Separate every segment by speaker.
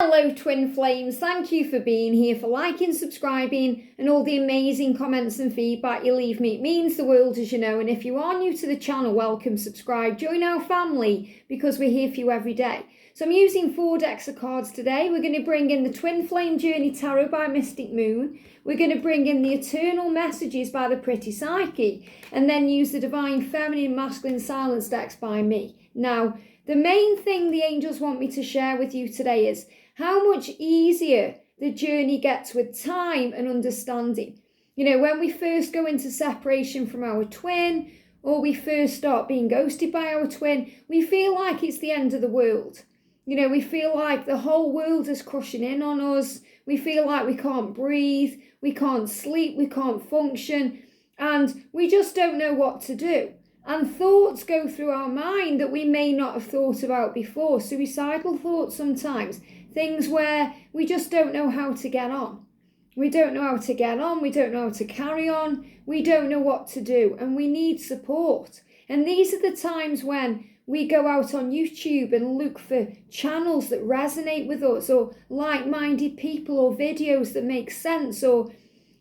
Speaker 1: Hello twin flames, thank you for being here, for liking, subscribing and all the amazing comments and feedback you leave me. It means the world, as you know, and if you are new to the channel, welcome, subscribe, join our family because we're here for you every day. So I'm using 4 decks of cards today. We're going to bring in the Twin Flame Journey Tarot by Mystic Moon. We're going to bring in the Eternal Messages by the Pretty Psyche and then use the Divine Feminine Masculine Silence decks by me. Now, the main thing the angels want me to share with you today is how much easier the journey gets with time and understanding. You know, when we first go into separation from our twin, or we first start being ghosted by our twin, we feel like it's the end of the world. You know, we feel like the whole world is crushing in on us. We feel like we can't breathe, we can't sleep, we can't function, and we just don't know what to do. And thoughts go through our mind that we may not have thought about before. Suicidal thoughts sometimes. Things where we just don't know how to get on. We don't know how to get on. We don't know how to carry on. We don't know what to do. And we need support. And these are the times when we go out on YouTube and look for channels that resonate with us, or like-minded people, or videos that make sense, or,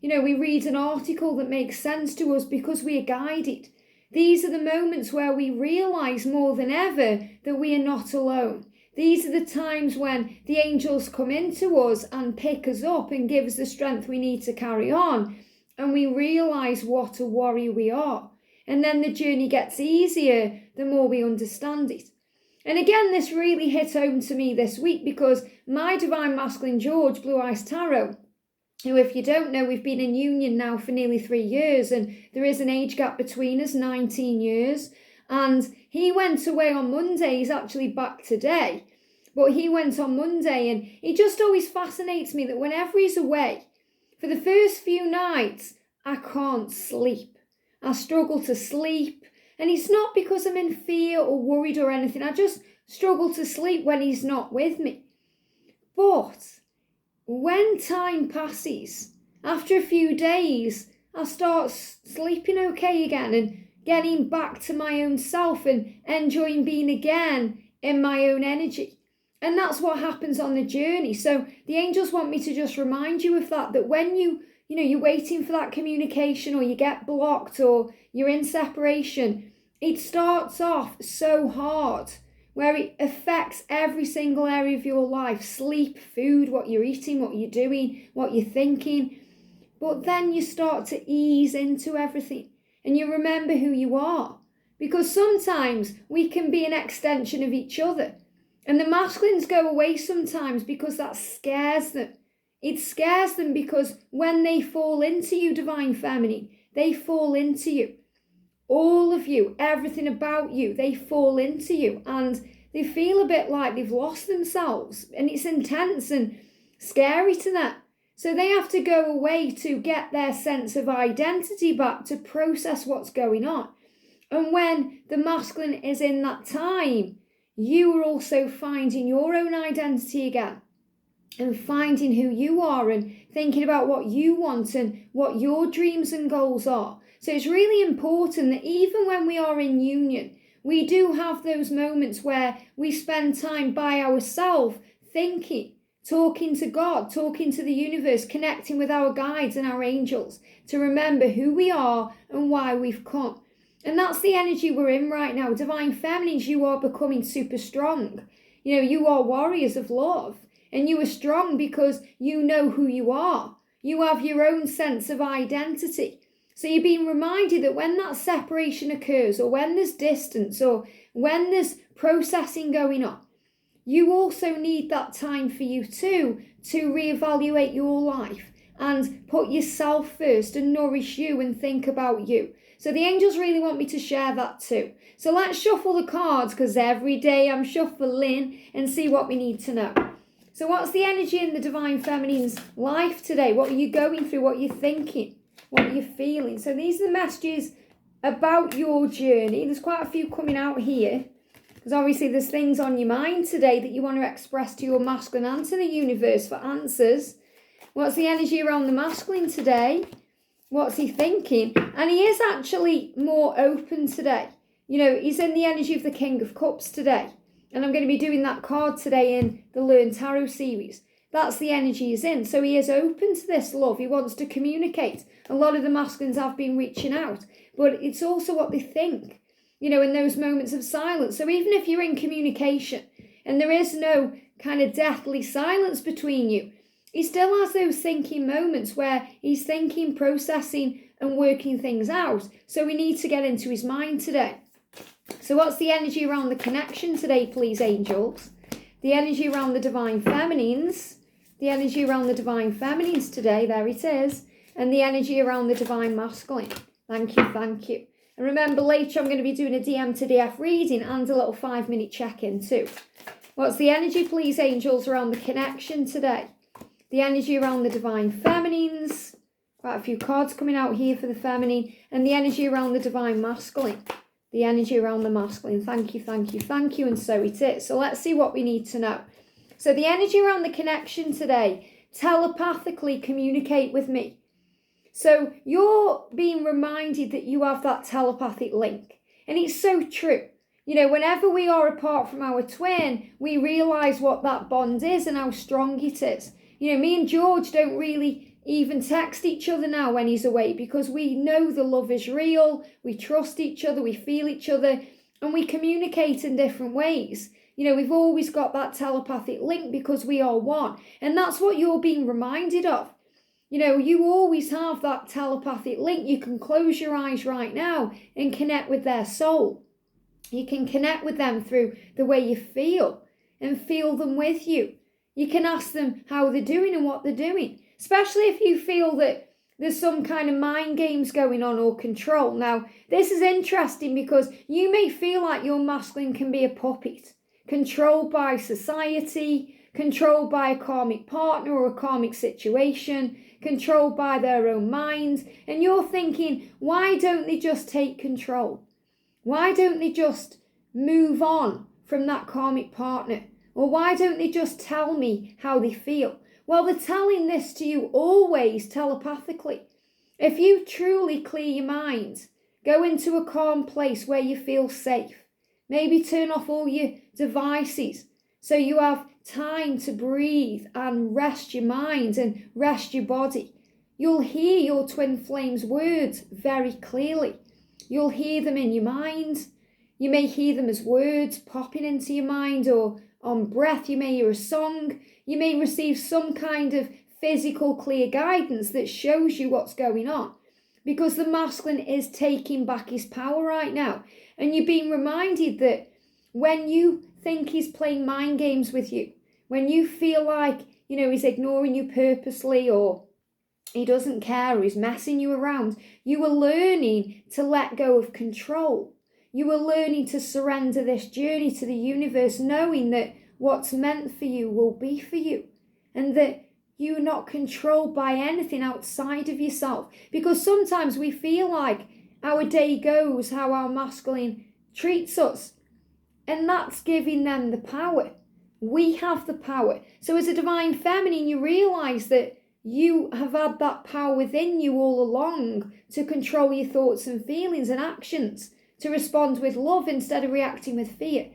Speaker 1: you know, we read an article that makes sense to us because we are guided. These are the moments where we realise more than ever that we are not alone. These are the times when the angels come into us and pick us up and give us the strength we need to carry on. And we realise what a warrior we are. And then the journey gets easier the more we understand it. And again, this really hit home to me this week because my Divine Masculine George, Blue Eyes Tarot, who, if you don't know, we've been in union now for nearly 3 years, and there is an age gap between us, 19 years. And he went away on Monday. He's actually back today. But he went on Monday, and it just always fascinates me that whenever he's away, for the first few nights, I can't sleep. I struggle to sleep. And it's not because I'm in fear or worried or anything. I just struggle to sleep when he's not with me. But when time passes, after a few days, I start sleeping okay again and getting back to my own self and enjoying being again in my own energy. And that's what happens on the journey. So the angels want me to just remind you of that when you're waiting for that communication, or you get blocked, or you're in separation, it starts off so hard, where it affects every single area of your life: sleep, food, what you're eating, what you're doing, what you're thinking. But then you start to ease into everything and you remember who you are, because sometimes we can be an extension of each other. And the masculines go away sometimes because that scares them. It scares them because when they fall into you, Divine Feminine, they fall into you. All of you, everything about you, they fall into you, and they feel a bit like they've lost themselves, and it's intense and scary to them. So they have to go away to get their sense of identity back, to process what's going on. And when the masculine is in that time, you are also finding your own identity again, and finding who you are, and thinking about what you want and what your dreams and goals are. So it's really important that even when we are in union, we do have those moments where we spend time by ourselves, thinking, talking to God, talking to the universe, connecting with our guides and our angels, to remember who we are and why we've come. And that's the energy we're in right now. Divine Feminines, you are becoming super strong. You know, you are warriors of love, and you are strong because you know who you are. You have your own sense of identity. So you're being reminded that when that separation occurs, or when there's distance, or when there's processing going on, you also need that time for you too, to reevaluate your life and put yourself first and nourish you and think about you. So the angels really want me to share that too. So let's shuffle the cards, because every day I'm shuffling, and see what we need to know. So what's the energy in the Divine Feminine's life today? What are you going through? What are you thinking? What are you feeling? So these are the messages about your journey. There's quite a few coming out here, because obviously there's things on your mind today that you want to express to your masculine and to the universe for answers. What's the energy around the masculine today? What's he thinking? And he is actually more open today. You know, he's in the energy of the King of Cups today. And I'm going to be doing that card today in the Learn Tarot series. That's the energy he's in. So he is open to this love. He wants to communicate. A lot of the masculines have been reaching out, but it's also what they think, in those moments of silence. So even if you're in communication and there is no kind of deathly silence between you, he still has those thinking moments where he's thinking, processing and working things out. So we need to get into his mind today. So what's the energy around the connection today, please, angels? The energy around the divine feminines. The energy around the divine feminines today, there it is. And the energy around the divine masculine. Thank you, thank you. And remember, later I'm going to be doing a DM to DF reading and a little 5-minute check-in too. What's the energy, please, angels, around the connection today? The energy around the divine feminines. Quite a few cards coming out here for the feminine. And the energy around the divine masculine. The energy around the masculine. Thank you, thank you, thank you. And so it is. So let's see what we need to know. So the energy around the connection today. Telepathically communicate with me. So you're being reminded that you have that telepathic link. And it's so true. Whenever we are apart from our twin, we realise what that bond is and how strong it is. Me and George don't really even text each other now when he's away because we know the love is real, we trust each other, we feel each other, and we communicate in different ways. We've always got that telepathic link because we are one. And that's what you're being reminded of. You always have that telepathic link. You can close your eyes right now and connect with their soul. You can connect with them through the way you feel and feel them with you. You can ask them how they're doing and what they're doing, especially if you feel that there's some kind of mind games going on or control. Now, this is interesting because you may feel like your masculine can be a puppet, controlled by society, controlled by a karmic partner or a karmic situation, controlled by their own minds. And you're thinking, why don't they just take control? Why don't they just move on from that karmic partner? Or why don't they just tell me how they feel? Well, they're telling this to you always telepathically. If you truly clear your mind, go into a calm place where you feel safe. Maybe turn off all your devices so you have time to breathe and rest your mind and rest your body. You'll hear your twin flame's words very clearly. You'll hear them in your mind. You may hear them as words popping into your mind, or on breath you may hear a song. You may receive some kind of physical clear guidance that shows you what's going on, because the masculine is taking back his power right now. And you're being reminded that when you think he's playing mind games with you, when you feel like, he's ignoring you purposely, or he doesn't care, or he's messing you around, you are learning to let go of control. You are learning to surrender this journey to the universe, knowing that what's meant for you will be for you, and that you're not controlled by anything outside of yourself. Because sometimes we feel like our day goes how our masculine treats us, and that's giving them the power. We have the power. So as a divine feminine, you realise that you have had that power within you all along to control your thoughts and feelings and actions, to respond with love instead of reacting with fear.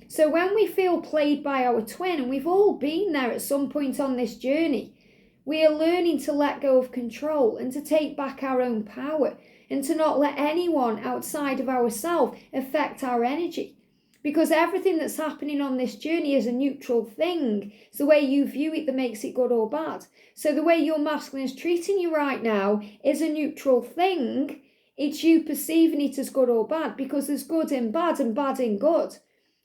Speaker 1: So when we feel played by our twin, and we've all been there at some point on this journey, we are learning to let go of control and to take back our own power, and to not let anyone outside of ourselves affect our energy. Because everything that's happening on this journey is a neutral thing. It's the way you view it that makes it good or bad. So the way your masculine is treating you right now is a neutral thing. It's you perceiving it as good or bad, because there's good in bad and bad in good.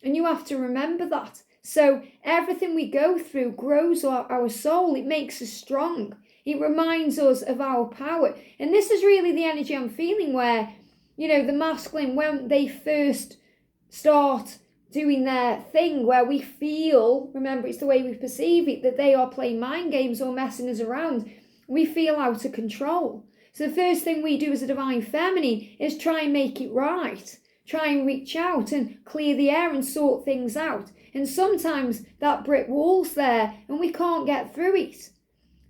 Speaker 1: And you have to remember that. So everything we go through grows our soul. It makes us strong. It reminds us of our power. And this is really the energy I'm feeling where, the masculine, when they first start doing their thing, where we feel, remember it's the way we perceive it, that they are playing mind games or messing us around, we feel out of control. So the first thing we do as a divine feminine is try and make it right. Try and reach out and clear the air and sort things out. And sometimes that brick wall's there and we can't get through it.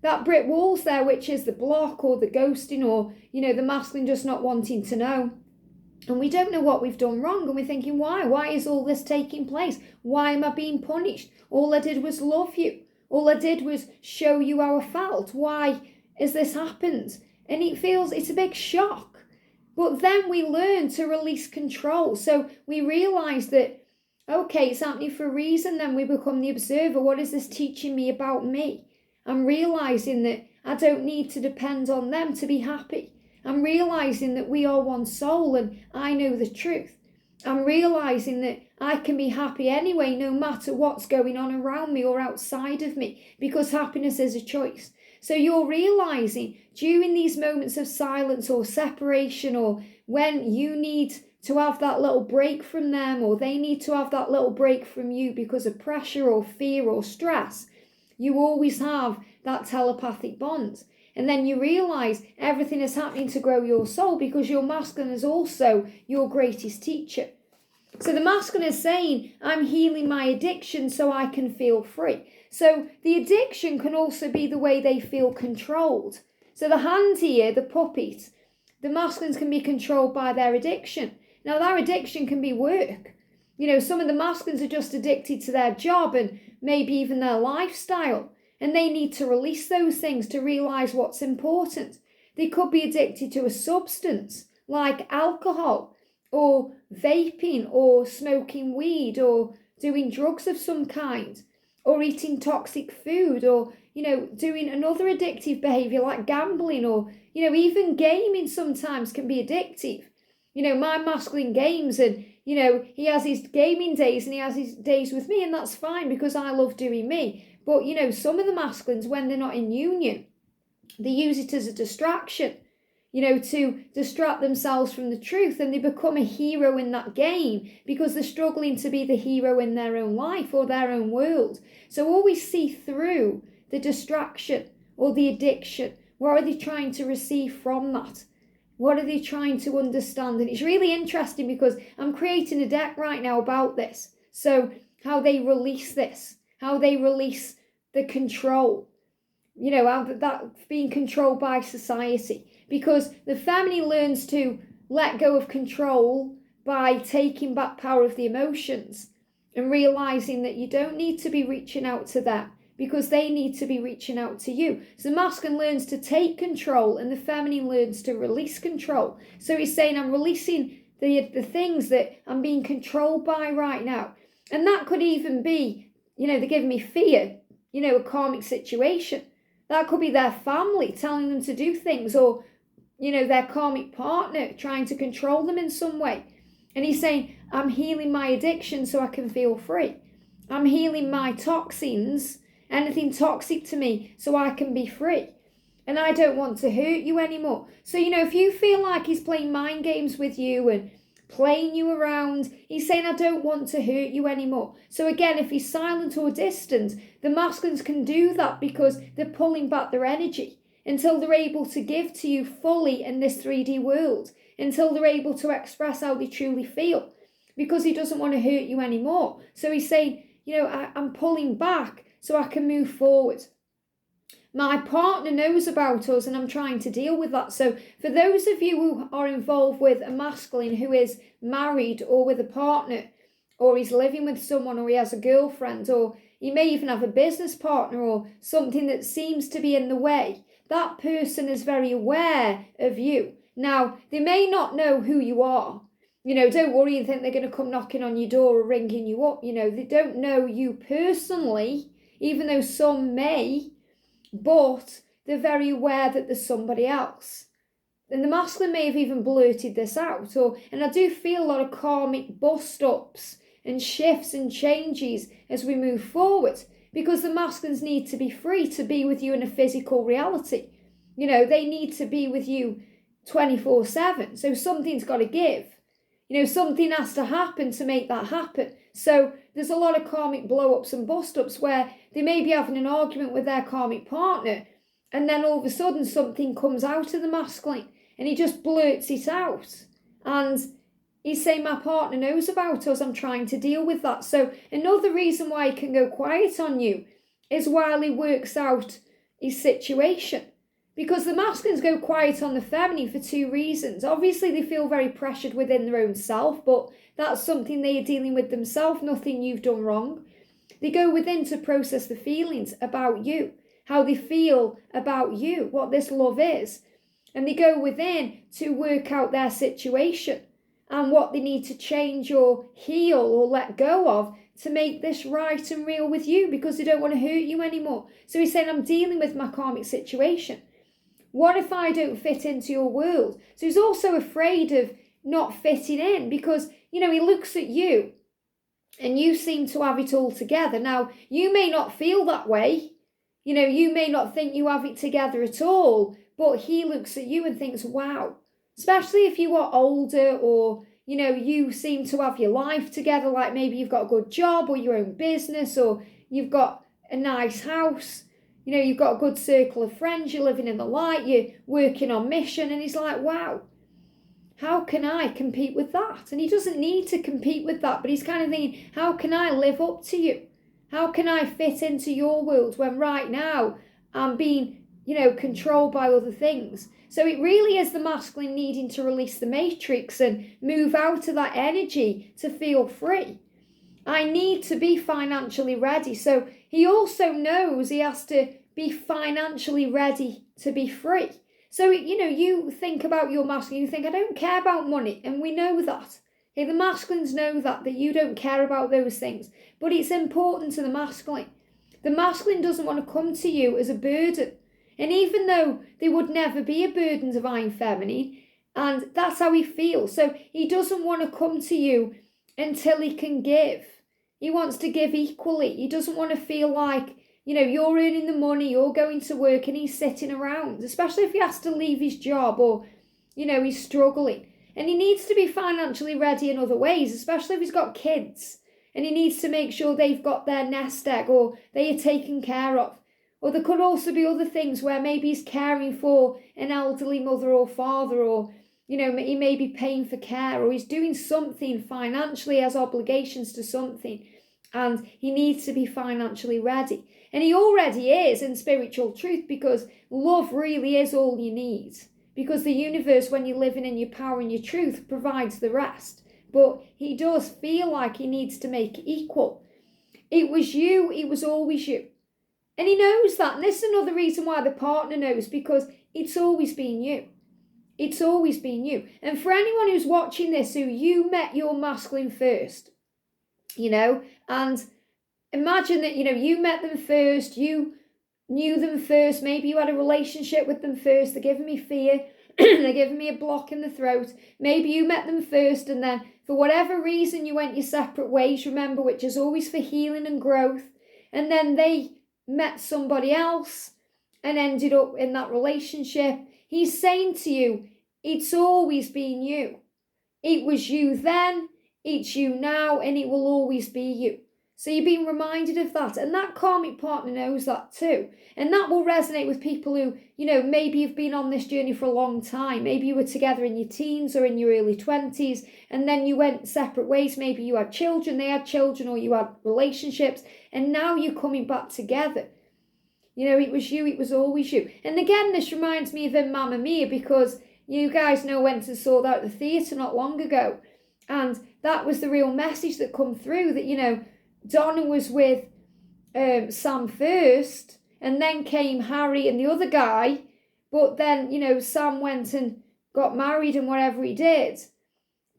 Speaker 1: That brick wall's there, which is the block or the ghosting, or, the masculine just not wanting to know. And we don't know what we've done wrong. And we're thinking, why? Why is all this taking place? Why am I being punished? All I did was love you. All I did was show you how I felt. Why has this happened? And it's a big shock. But then we learn to release control. So we realise that, okay, it's happening for a reason. Then we become the observer. What is this teaching me about me? I'm realising that I don't need to depend on them to be happy. I'm realising that we are one soul and I know the truth. I'm realising that I can be happy anyway, no matter what's going on around me or outside of me, because happiness is a choice. So you're realising during these moments of silence or separation, or when you need to have that little break from them, or they need to have that little break from you because of pressure or fear or stress, you always have that telepathic bond. And then you realise everything is happening to grow your soul, because your masculine is also your greatest teacher. So the masculine is saying, I'm healing my addiction so I can feel free. So the addiction can also be the way they feel controlled. So the hand here, the puppet, the masculines can be controlled by their addiction. Now their addiction can be work. Some of the masculines are just addicted to their job and maybe even their lifestyle. And they need to release those things to realise what's important. They could be addicted to a substance like alcohol or vaping or smoking weed or doing drugs of some kind or eating toxic food or, doing another addictive behaviour like gambling or, even gaming sometimes can be addictive. My masculine games and, he has his gaming days and he has his days with me, and that's fine because I love doing me. But, some of the masculines, when they're not in union, they use it as a distraction, to distract themselves from the truth, and they become a hero in that game because they're struggling to be the hero in their own life or their own world. So always see through the distraction or the addiction. What are they trying to receive from that? What are they trying to understand? And it's really interesting because I'm creating a deck right now about this. So how they release this, how they release the control, how that being controlled by society. Because the feminine learns to let go of control by taking back power of the emotions and realising that you don't need to be reaching out to them because they need to be reaching out to you. So the masculine learns to take control and the feminine learns to release control. So he's saying, I'm releasing the things that I'm being controlled by right now. And that could even be, they're giving me fear, a karmic situation. That could be their family telling them to do things, or, their karmic partner trying to control them in some way. And he's saying, I'm healing my addiction so I can feel free. I'm healing my toxins, anything toxic to me, so I can be free. And I don't want to hurt you anymore. So, if you feel like he's playing mind games with you and playing you around, he's saying, I don't want to hurt you anymore. So again, if he's silent or distant, the masculines can do that because they're pulling back their energy until they're able to give to you fully in this 3D world, until they're able to express how they truly feel, because he doesn't want to hurt you anymore. So he's saying, I'm pulling back so I can move forward. My partner knows about us and I'm trying to deal with that. So for those of you who are involved with a masculine who is married or with a partner, or he's living with someone, or he has a girlfriend, or he may even have a business partner or something that seems to be in the way, that person is very aware of you. Now, they may not know who you are. Don't worry and think they're going to come knocking on your door or ringing you up. They don't know you personally, even though some may. But they're very aware that there's somebody else. And the masculine may have even blurted this out. And I do feel a lot of karmic bust-ups and shifts and changes as we move forward. Because the masculines need to be free to be with you in a physical reality. They need to be with you 24/7. So something's got to give. Something has to happen to make that happen. So there's a lot of karmic blow-ups and bust-ups where they may be having an argument with their karmic partner, and then all of a sudden something comes out of the masculine and he just blurts it out. And he's saying, my partner knows about us, I'm trying to deal with that. So another reason why he can go quiet on you is while he works out his situation. Because the masculines go quiet on the feminine for two reasons. Obviously, they feel very pressured within their own self, but that's something they are dealing with themselves, nothing you've done wrong. They go within to process the feelings about you, how they feel about you, what this love is. And they go within to work out their situation and what they need to change or heal or let go of to make this right and real with you, because they don't want to hurt you anymore. So he's saying, I'm dealing with my karmic situation. What if I don't fit into your world? So he's also afraid of not fitting in because, he looks at you and you seem to have it all together. Now, you may not feel that way. You may not think you have it together at all, but he looks at you and thinks, wow, especially if you are older or, you seem to have your life together, like maybe you've got a good job or your own business or you've got a nice house. You've got a good circle of friends, you're living in the light, you're working on mission. And he's like, wow, how can I compete with that? And he doesn't need to compete with that, but he's kind of thinking, how can I live up to you? How can I fit into your world when right now I'm being, controlled by other things? So it really is the masculine needing to release the matrix and move out of that energy to feel free. I need to be financially ready. So he also knows he has to be financially ready to be free. So, you think about your masculine, you think, I don't care about money. And we know that. Okay, the masculines know that you don't care about those things. But it's important to the masculine. The masculine doesn't want to come to you as a burden. And even though they would never be a burden, divine feminine, and that's how he feels. So he doesn't want to come to you until he can give. He wants to give equally. He doesn't want to feel like, you're earning the money, you're going to work and he's sitting around, especially if he has to leave his job or, he's struggling. And he needs to be financially ready in other ways, especially if he's got kids and he needs to make sure they've got their nest egg or they are taken care of. Or there could also be other things where maybe he's caring for an elderly mother or father, or, he may be paying for care, or he's doing something financially, has obligations to something, and he needs to be financially ready. And he already is in spiritual truth, because love really is all you need. Because the universe, when you're living in your power and your truth, provides the rest. But he does feel like he needs to make it equal. It was you, it was always you. And he knows that. And this is another reason why the partner knows, because it's always been you. It's always been you. And for anyone who's watching this, who you met your masculine first, and imagine that, you met them first, you knew them first, maybe you had a relationship with them first, they're giving me fear, they're giving me a block in the throat. Maybe you met them first and then for whatever reason you went your separate ways, remember, which is always for healing and growth. And then they met somebody else and ended up in that relationship. He's saying to you, it's always been you. It was you then, it's you now, and it will always be you. So you're being reminded of that. And that karmic partner knows that too. And that will resonate with people who, maybe you've been on this journey for a long time. Maybe you were together in your teens or in your early 20s, and then you went separate ways. Maybe you had children, they had children, or you had relationships, and now you're coming back together. It was you, it was always you. And again, this reminds me of in Mamma Mia, because you guys know, went to saw that at the theatre not long ago. And that was the real message that come through, that, Donna was with Sam first, and then came Harry and the other guy, but then, Sam went and got married and whatever he did.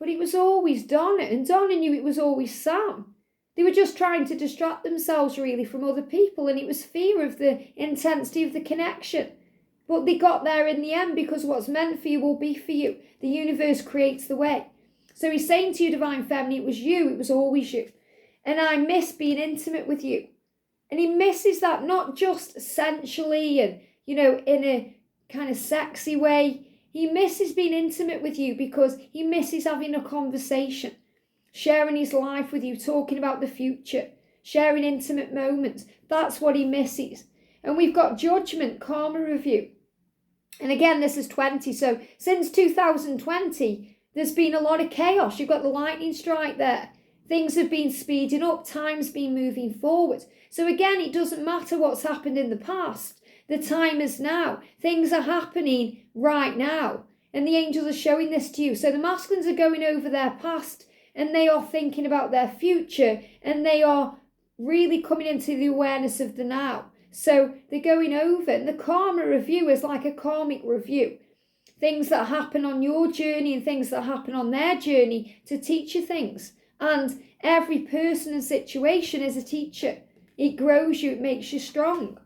Speaker 1: But it was always Donna, and Donna knew it was always Sam. They were just trying to distract themselves really from other people, and it was fear of the intensity of the connection. But they got there in the end, because what's meant for you will be for you. The universe creates the way. So he's saying to you, divine feminine, it was you, it was always you. And I miss being intimate with you. And he misses that, not just sensually and, in a kind of sexy way. He misses being intimate with you because he misses having a conversation, sharing his life with you, talking about the future, sharing intimate moments. That's what he misses. And we've got judgment, karma review. And again, this is 20. So since 2020, there's been a lot of chaos. You've got the lightning strike there. Things have been speeding up. Time's been moving forward. So again, it doesn't matter what's happened in the past. The time is now. Things are happening right now. And the angels are showing this to you. So the masculines are going over their past and they are thinking about their future and they are really coming into the awareness of the now. So they're going over, and the karma review is like a karmic review. Things that happen on your journey and things that happen on their journey to teach you things. And every person and situation is a teacher. It grows you, it makes you strong.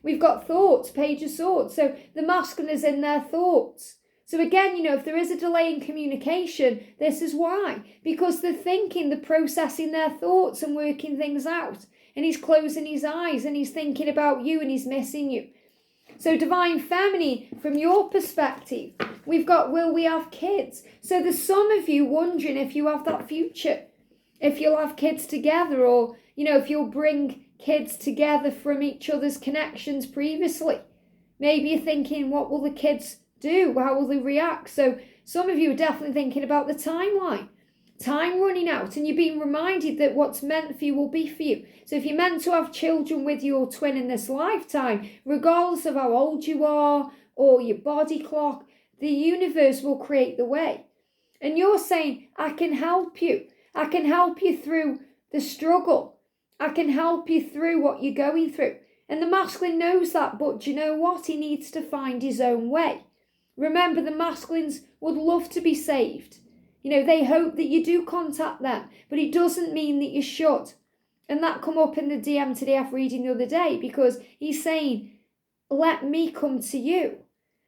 Speaker 1: We've got thoughts, Page of Swords. So the masculine is in their thoughts. So again, if there is a delay in communication, this is why. Because they're thinking, they're processing their thoughts and working things out. And he's closing his eyes and he's thinking about you and he's missing you. So Divine Feminine, from your perspective, we've got, will we have kids? So there's some of you wondering if you have that future. If you'll have kids together, or, if you'll bring kids together from each other's connections previously. Maybe you're thinking, what will the kids do? How will they react? So some of you are definitely thinking about the timeline. Time running out, and you're being reminded that what's meant for you will be for you. So if you're meant to have children with your twin in this lifetime, regardless of how old you are or your body clock, the universe will create the way. And you're saying, I can help you. I can help you through the struggle. I can help you through what you're going through. And the masculine knows that, but do you know what? He needs to find his own way. Remember, the masculines would love to be saved. They hope that you do contact them, but it doesn't mean that you should. And that come up in the DM to DF reading the other day, because he's saying, let me come to you.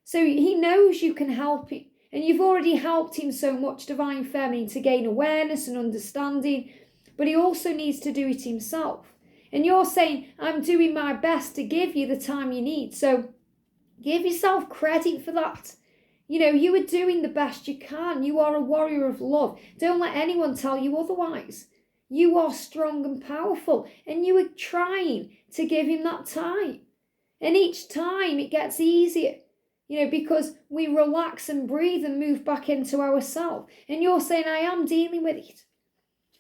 Speaker 1: So he knows you can help him. And you've already helped him so much, Divine Feminine, to gain awareness and understanding. But he also needs to do it himself. And you're saying, I'm doing my best to give you the time you need. So give yourself credit for that. You are doing the best you can. You are a warrior of love. Don't let anyone tell you otherwise. You are strong and powerful, and you are trying to give him that time. And each time it gets easier, because we relax and breathe and move back into ourselves. And you're saying, I am dealing with it.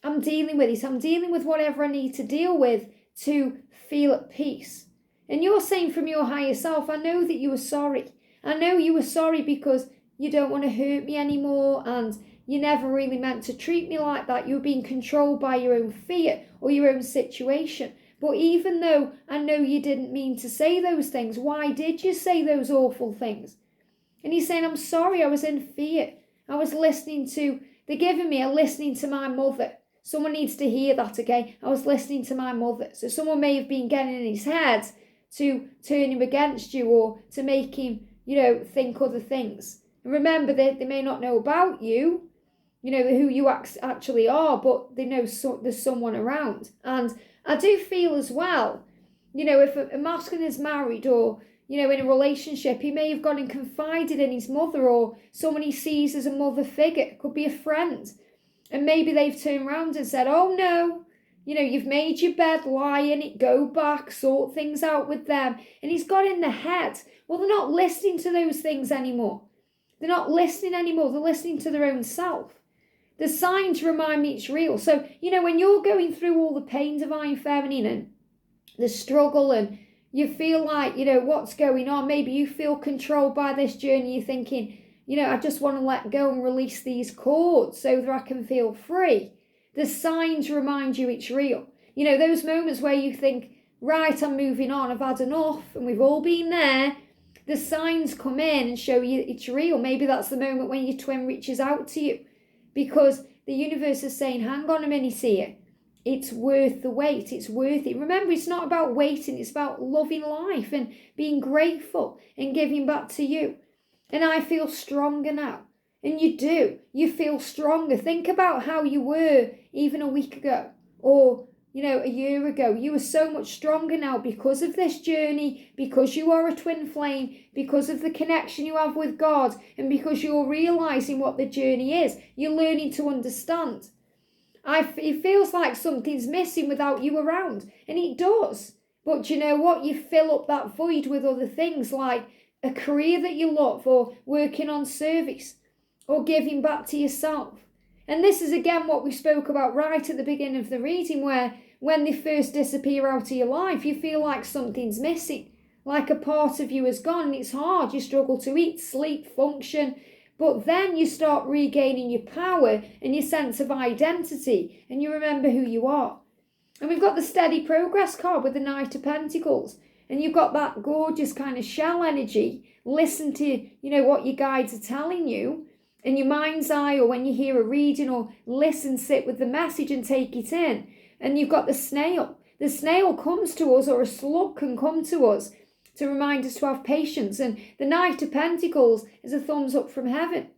Speaker 1: I'm dealing with it. I'm dealing with whatever I need to deal with to feel at peace. And you're saying from your higher self, I know that you are sorry. I know you were sorry because you don't want to hurt me anymore, and you never really meant to treat me like that. You were being controlled by your own fear or your own situation. But even though I know you didn't mean to say those things, why did you say those awful things? And he's saying, I'm sorry, I was in fear. I was listening to, they're giving me a listening to my mother. Someone needs to hear that, okay? I was listening to my mother. So someone may have been getting in his head to turn him against you, or to make him, think other things. And remember, they may not know about you, who you actually are, but they know there's someone around. And I do feel as well, if a masculine is married or, in a relationship, he may have gone and confided in his mother, or someone he sees as a mother figure. It could be a friend. And maybe they've turned around and said, oh no, you've made your bed, lie in it, go back, sort things out with them. And he's got in the head. Well, they're not listening to those things anymore. They're not listening anymore. They're listening to their own self. The signs remind me it's real. So, when you're going through all the pain, Divine Feminine, and the struggle, and you feel like, what's going on, maybe you feel controlled by this journey, you're thinking, I just want to let go and release these cords so that I can feel free. The signs remind you it's real. Those moments where you think, right, I'm moving on, I've had enough, and we've all been there. The signs come in and show you it's real. Maybe that's the moment when your twin reaches out to you, because the universe is saying, hang on a minute here. It's worth the wait. It's worth it. Remember, it's not about waiting. It's about loving life and being grateful and giving back to you. And I feel stronger now. And you do. You feel stronger. Think about how you were even a week ago, or a year ago. You are so much stronger now because of this journey, because you are a twin flame, because of the connection you have with God, and because you're realizing what the journey is. You're learning to understand. It feels like something's missing without you around, and it does. But you know what? You fill up that void with other things, like a career that you love, or working on service, or giving back to yourself. And this is again what we spoke about right at the beginning of the reading, where when they first disappear out of your life, you feel like something's missing. like a part of you has gone, and it's hard. You struggle to eat, sleep, function. But then you start regaining your power and your sense of identity, and you remember who you are. And we've got the steady progress card with the Knight of Pentacles. And you've got that gorgeous kind of shell energy. Listen to, what your guides are telling you in your mind's eye, or when you hear a reading, or listen, sit with the message and take it in. And you've got the snail. The snail comes to us, or a slug can come to us to remind us to have patience. And the Knight of Pentacles is a thumbs up from heaven,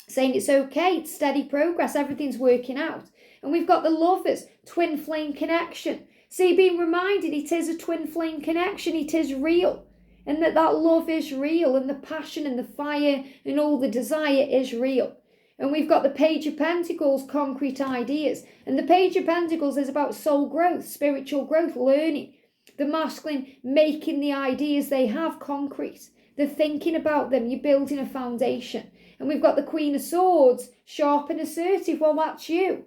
Speaker 1: saying it's okay, it's steady progress, everything's working out. And we've got the Lovers, twin flame connection. So you're being reminded it is a twin flame connection, it is real. And that love is real, and the passion and the fire and all the desire is real. And we've got the Page of Pentacles, concrete ideas. And the Page of Pentacles is about soul growth, spiritual growth, learning. The masculine making the ideas they have concrete. They're thinking about them, you're building a foundation. And we've got the Queen of Swords, sharp and assertive. Well, that's you.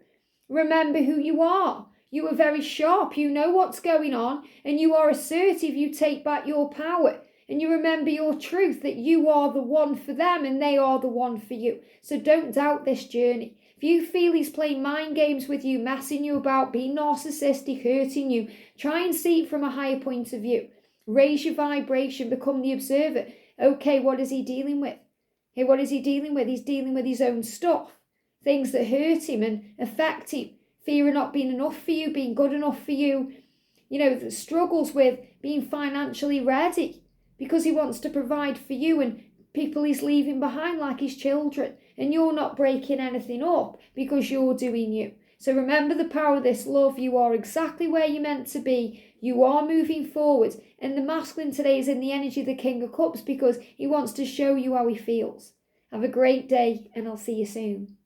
Speaker 1: Remember who you are. You are very sharp, you know what's going on, and you are assertive, you take back your power. And you remember your truth, that you are the one for them and they are the one for you. So don't doubt this journey. If you feel he's playing mind games with you, messing you about, being narcissistic, hurting you, try and see it from a higher point of view. Raise your vibration, become the observer. Okay, what is he dealing with? Hey, what is he dealing with? He's dealing with his own stuff. Things that hurt him and affect him. Fear of not being enough for you, being good enough for you. The struggles with being financially ready because he wants to provide for you and people he's leaving behind like his children. And you're not breaking anything up because you're doing you. So remember the power of this love. You are exactly where you're meant to be. You are moving forward. And the masculine today is in the energy of the King of Cups because he wants to show you how he feels. Have a great day and I'll see you soon.